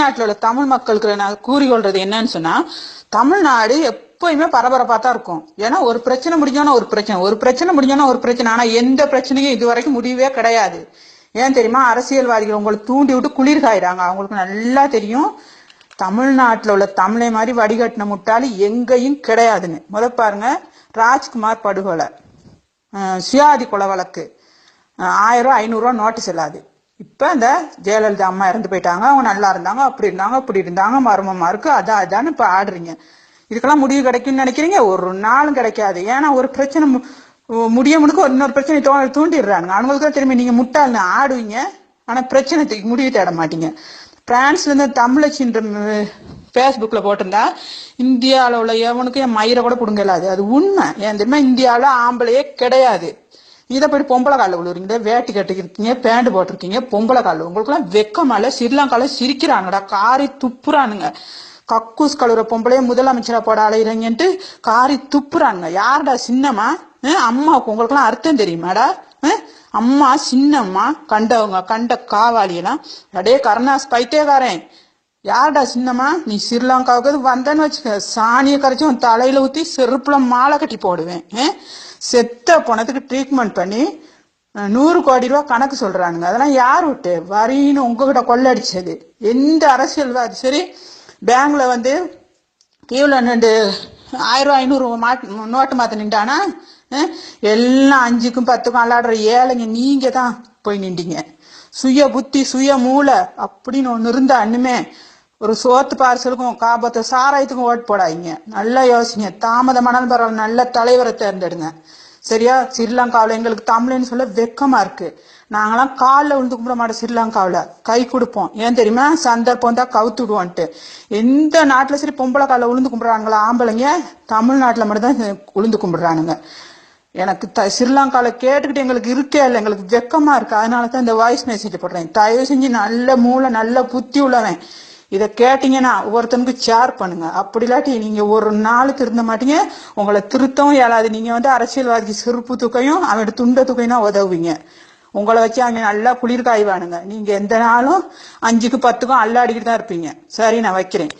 தமிழ்நாட்டில் உள்ள தமிழ் மக்களுக்கு நான் கூறிக்கொள்றது என்னன்னு சொன்னா, தமிழ்நாடு எப்பயுமே பரபரப்பா தான் இருக்கும். ஏன்னா ஒரு பிரச்சனை முடிஞ்சோன்னா ஒரு பிரச்சனை முடிஞ்சோன்னா ஒரு பிரச்சனை. ஆனா எந்த பிரச்சனையும் இது வரைக்கும் முடியவே கிடையாது. ஏன் தெரியுமா? அரசியல்வாதிகள் உங்களை தூண்டி விட்டு குளிர் காயிறாங்க. அவங்களுக்கு நல்லா தெரியும் தமிழ்நாட்டில் உள்ள தமிழை மாதிரி வடிகட்டின முட்டாளி எங்கேயும் கிடையாதுன்னு. பாருங்க, ராஜ்குமார் படுகொலை, சுயாதி கொலை வழக்கு, 1000 500 நோட்டீஸ் இல்லாது. இப்ப இந்த ஜெயலலிதா அம்மா இறந்து போயிட்டாங்க, அவங்க நல்லா இருந்தாங்க, அப்படி இருந்தாங்க, மர்மமா இருக்கு, அதான்னு இப்ப ஆடுறீங்க. இதுக்கெல்லாம் முடிவு கிடைக்கும்னு நினைக்கிறீங்க? ஒரு நாளும் கிடைக்காது. ஏன்னா ஒரு பிரச்சனை முடிய முடுக்க இன்னொரு பிரச்சனை தூண்டிடுறாங்க. அவங்களுக்கு திரும்பி நீங்க முட்டாள்னு ஆடுவீங்க, ஆனா பிரச்சனை முடிவு தேட மாட்டீங்க. பிரான்ஸ்ல இருந்து தமிழச்சின்ற பேஸ்புக்ல போட்டிருந்தா இந்தியாவில் உள்ள எவனுக்கு என் மயிரை கூட பிடுங்க இல்லாது. அது உண்மை. ஏன் தெரியுமா? இந்தியாவில் ஆம்பளையே கிடையாது. இதை போய் பொம்பளை காலில் விழுறீங்க, வேட்டி கட்டிருக்கீங்க, பேண்ட் போட்டிருக்கீங்க, பொம்பளை காலில். உங்களுக்கு எல்லாம் வெக்கமால ஸ்ரீலங்கால சிரிக்கிறாங்கடா, காரி துப்புறானுங்க. கக்கூஸ் கழுவுற பொம்பளையே முதலமைச்சரா போட அலையிறீங்கன்ட்டு காரி துப்புறானுங்க. யாருடா சின்னம்மா? அம்மாவுக்கு உங்களுக்கு எல்லாம் அர்த்தம் தெரியுமாடா? அம்மா சின்னம்மா கண்ட காவாலியெல்லாம் அடே கருணாஸ் பைத்தியக்காரன். யாருடா சின்னம்மா? நீ ஸ்ரீலங்காவுக்கு வந்தேன்னு வச்சுக்க, சாணியை கரைச்சி உன் தலையில ஊத்தி செருப்புல மாலை கட்டி போடுவேன். செத்த பணத்துக்கு ட்ரீட்மெண்ட் பண்ணி 100 கோடி ரூபாய் கணக்கு சொல்றானுங்க. அதெல்லாம் யார் விட்டு வரின்னு உங்ககிட்ட கொள்ளடிச்சது? எந்த அரசியல்வாதி சரி பேங்க்ல வந்து கீழே 1000 500 நோட்டு மாத்த நின்றானா? எல்லாம் 5க்கும் 10க்கும் அல்லாடுற ஏழைங்க நீங்க தான் போய் நின்றீங்க. சுய புத்தி சுய மூளை அப்படின்னு ஒண்ணு இருந்தா இன்னுமே ஒரு சோத்து பார்சலுக்கும் காபத்தை சாராயத்துக்கும் ஓட்டு போடாதீங்க. நல்லா யோசிங்க. தாமதமானாலும் பரவாயில்ல, நல்ல தலைவரை தேர்ந்தெடுங்க. சரியா? ஸ்ரீலங்காவில் எங்களுக்கு தமிழ்னு சொல்ல வெக்கமா இருக்கு. நாங்களாம் காலில் விழுந்து கும்பிட மாட்டோம். ஸ்ரீலங்காவில் கை கொடுப்போம். ஏன் தெரியுமா? சந்தர்ப்பம் தான் கவுத்து விடுவோன்ட்டு. எந்த நாட்டுல சரி பொம்பளை காலில் விழுந்து கும்பிடுறாங்களா ஆம்பளைங்க? தமிழ்நாட்டுல மட்டும்தான் விழுந்து கும்பிடுறானுங்க. எனக்கு ஸ்ரீலங்கால கேட்டுக்கிட்டு எங்களுக்கு இருக்கே இல்லை, எங்களுக்கு வெக்கமா இருக்கு. அதனாலதான் இந்த வாய்ஸ் மெசேஜ் போடுறேன். தயவு செஞ்சு நல்ல மூளை நல்ல புத்தி உள்ளவன் இதை கேட்டீங்கன்னா ஒவ்வொருத்தனுக்கு ஷேர் பண்ணுங்க. அப்படி இல்லாட்டி நீங்க ஒரு நாள் திருந்த மாட்டீங்க, உங்களை திருத்தவும் இயலாது. நீங்க வந்து அரசியல்வாதிக்கு செருப்பு தூக்கையும் அவன் துண்ட தூக்கையும் தான் உதவுவீங்க. உங்களை வச்சு அவங்க நல்லா குளிர் காய்வானுங்க. நீங்க எந்த நாளும் 5க்கும் 10க்கும் அல்லாடிக்கிட்டு தான் இருப்பீங்க. சரி, நான் வைக்கிறேன்.